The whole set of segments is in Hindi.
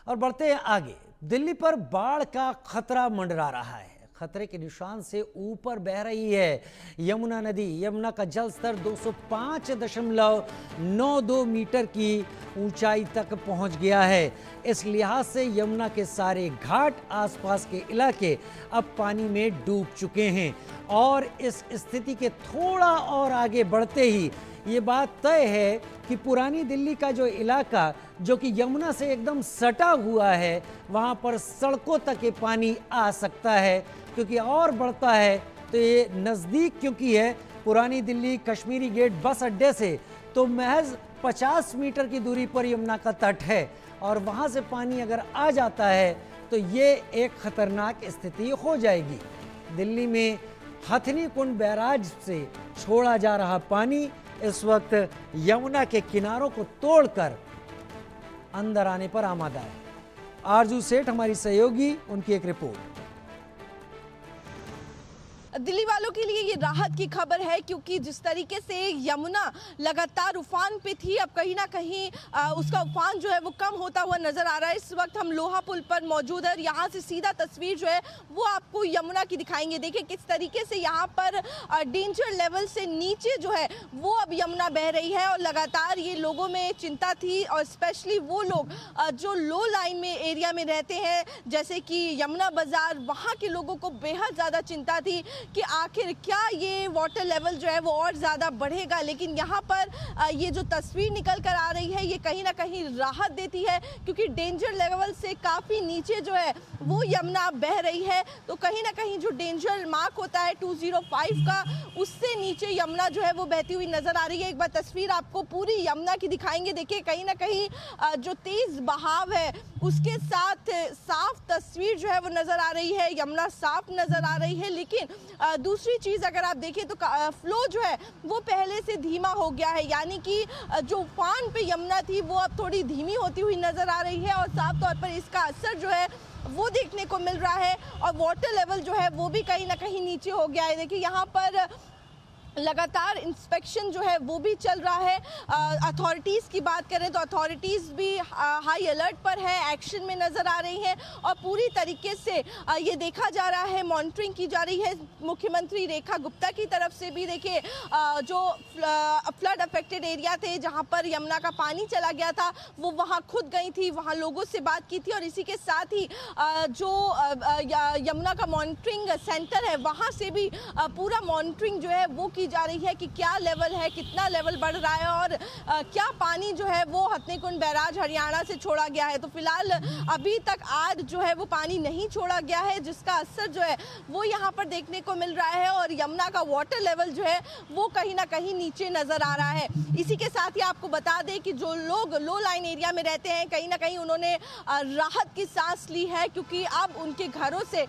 और बढ़ते हैं आगे। दिल्ली पर बाढ़ का खतरा मंडरा रहा है। खतरे के निशान से ऊपर बह रही है यमुना नदी। यमुना का जल स्तर 205.92 मीटर की ऊंचाई तक पहुंच गया है। इस लिहाज से यमुना के सारे घाट, आसपास के इलाके अब पानी में डूब चुके हैं और इस स्थिति के थोड़ा और आगे बढ़ते ही ये बात तय है कि पुरानी दिल्ली का जो इलाका जो कि यमुना से एकदम सटा हुआ है, वहां पर सड़कों तक ये पानी आ सकता है, क्योंकि और बढ़ता है तो ये नज़दीक क्योंकि है पुरानी दिल्ली कश्मीरी गेट बस अड्डे से, तो महज 50 मीटर की दूरी पर यमुना का तट है और वहां से पानी अगर आ जाता है तो ये एक खतरनाक स्थिति हो जाएगी। दिल्ली में हथनी कुंड बैराज से छोड़ा जा रहा पानी इस वक्त यमुना के किनारों को तोड़कर अंदर आने पर आमादा है। आरजू सेठ हमारी सहयोगी, उनकी एक रिपोर्ट। दिल्ली वालों के लिए ये राहत की खबर है, क्योंकि जिस तरीके से यमुना लगातार उफान पे थी, अब कहीं ना कहीं उसका उफान जो है वो कम होता हुआ नजर आ रहा है। इस वक्त हम लोहा पुल पर मौजूद है और यहाँ से सीधा तस्वीर जो है वो आपको यमुना की दिखाएंगे। देखिए किस तरीके से यहाँ पर डेंजर लेवल से नीचे जो है वो अब यमुना बह रही है और लगातार ये लोगों में चिंता थी, और स्पेशली वो लोग जो लो लाइन में एरिया में रहते हैं, जैसे कि यमुना बाजार, वहाँ के लोगों को बेहद ज़्यादा चिंता थी कि आखिर क्या ये वाटर लेवल जो है वो और ज़्यादा बढ़ेगा। लेकिन यहाँ पर ये जो तस्वीर निकल कर आ रही है ये कहीं ना कहीं राहत देती है, क्योंकि डेंजर लेवल से काफ़ी नीचे जो है वो यमुना बह रही है। तो कहीं ना कहीं जो डेंजर मार्क होता है 205 का, उससे नीचे यमुना जो है वो बहती हुई नज़र आ रही है। एक बार तस्वीर आपको पूरी यमुना की दिखाएंगे। देखिए कहीं ना कहीं जो तेज़ बहाव है उसके साथ साफ तस्वीर जो है वो नज़र आ रही है, यमुना साफ नज़र आ रही है। लेकिन दूसरी चीज़ अगर आप देखें तो फ्लो जो है वो पहले से धीमा हो गया है, यानी कि जो उफान पे यमुना थी वो अब थोड़ी धीमी होती हुई नज़र आ रही है और साफ तौर पर इसका असर जो है वो देखने को मिल रहा है। और वाटर लेवल जो है वो भी कहीं ना कहीं नीचे हो गया है। देखिए यहाँ पर लगातार इंस्पेक्शन जो है वो भी चल रहा है। अथॉरिटीज़ की बात करें तो अथॉरिटीज़ भी हाई अलर्ट पर है, एक्शन में नज़र आ रही हैं और पूरी तरीके से ये देखा जा रहा है, मॉनिटरिंग की जा रही है। मुख्यमंत्री रेखा गुप्ता की तरफ से भी देखिए जो फ्लड अफेक्टेड एरिया थे जहां पर यमुना का पानी चला गया था वो वहां खुद गई थी, वहां लोगों से बात की थी और इसी के साथ ही जो यमुना का मॉनिटरिंग सेंटर है वहां से भी पूरा मॉनिटरिंग जो है वो की जा रही है कि क्या लेवल है, कितना लेवल बढ़ रहा है और क्या पानी जो है वो हथनी कुंड बैराज हरियाणा से छोड़ा गया है। तो फिलहाल अभी तक आज जो है वो पानी नहीं छोड़ा गया है, जिसका असर जो है वो यहाँ पर देखने को मिल रहा है और यमुना का वाटर लेवल जो है वो कहीं ना कहीं नीचे नजर आ रहा है। इसी के साथ ही आपको बता दें कि जो लोग लो लाइन एरिया में रहते हैं कहीं ना कहीं उन्होंने राहत की सांस ली है, क्योंकि अब उनके घरों से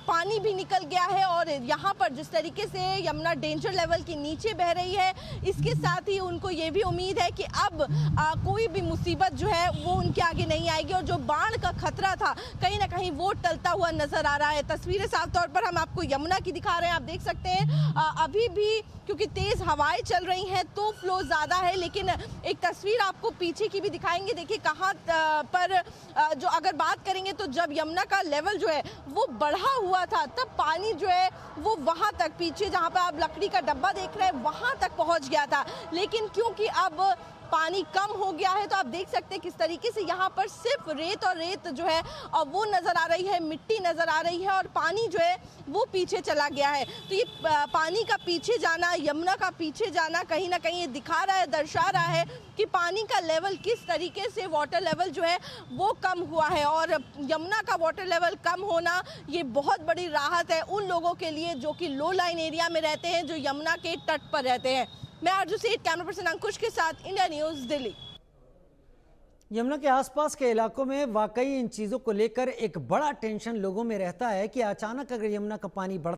पानी भी निकल गया है और यहाँ पर जिस तरीके से यमुना डेंजर लेवल की नीचे बह रही है, इसके साथ ही उनको ये भी उम्मीद है कि अब कोई भी मुसीबत जो है वो उनके आगे नहीं आएगी और जो बाढ़ का खतरा था कहीं ना कहीं वो टलता हुआ नजर आ रहा है। तस्वीरें साफ तौर पर हम आपको यमुना की दिखा रहे हैं, आप देख सकते हैं अभी भी क्योंकि तेज हवाएं चल रही हैं तो फ्लो ज़्यादा है। लेकिन एक तस्वीर आपको पीछे की भी दिखाएंगे। देखिए कहाँ पर जो अगर बात करेंगे तो जब यमुना का लेवल जो है वो बढ़ा हुआ था तब पानी जो है वो वहाँ तक पीछे जहाँ पर आप लकड़ी का डब्बा देख रहे हैं वहाँ तक पहुँच गया था। लेकिन क्योंकि अब पानी कम हो गया है तो आप देख सकते हैं किस तरीके से यहाँ पर सिर्फ रेत और रेत जो है वो नज़र आ रही है, मिट्टी नज़र आ रही है और पानी जो है वो पीछे चला गया है। तो ये पानी का पीछे जाना, यमुना का पीछे जाना कहीं ना कहीं ये दिखा रहा है, दर्शा रहा है कि पानी का लेवल किस तरीके से, वाटर लेवल जो है वो कम हुआ है। और यमुना का वाटर लेवल कम होना ये बहुत बड़ी राहत है उन लोगों के लिए जो कि लो लाइन एरिया में रहते हैं, जो यमुना के तट पर रहते हैं। मैं आरजू सेठ, कैमरा पर्सन अंकुश के साथ, इंडिया न्यूज़, दिल्ली। यमुना के आसपास के इलाकों में वाकई इन चीज़ों को लेकर एक बड़ा टेंशन लोगों में रहता है कि अचानक अगर यमुना का पानी बढ़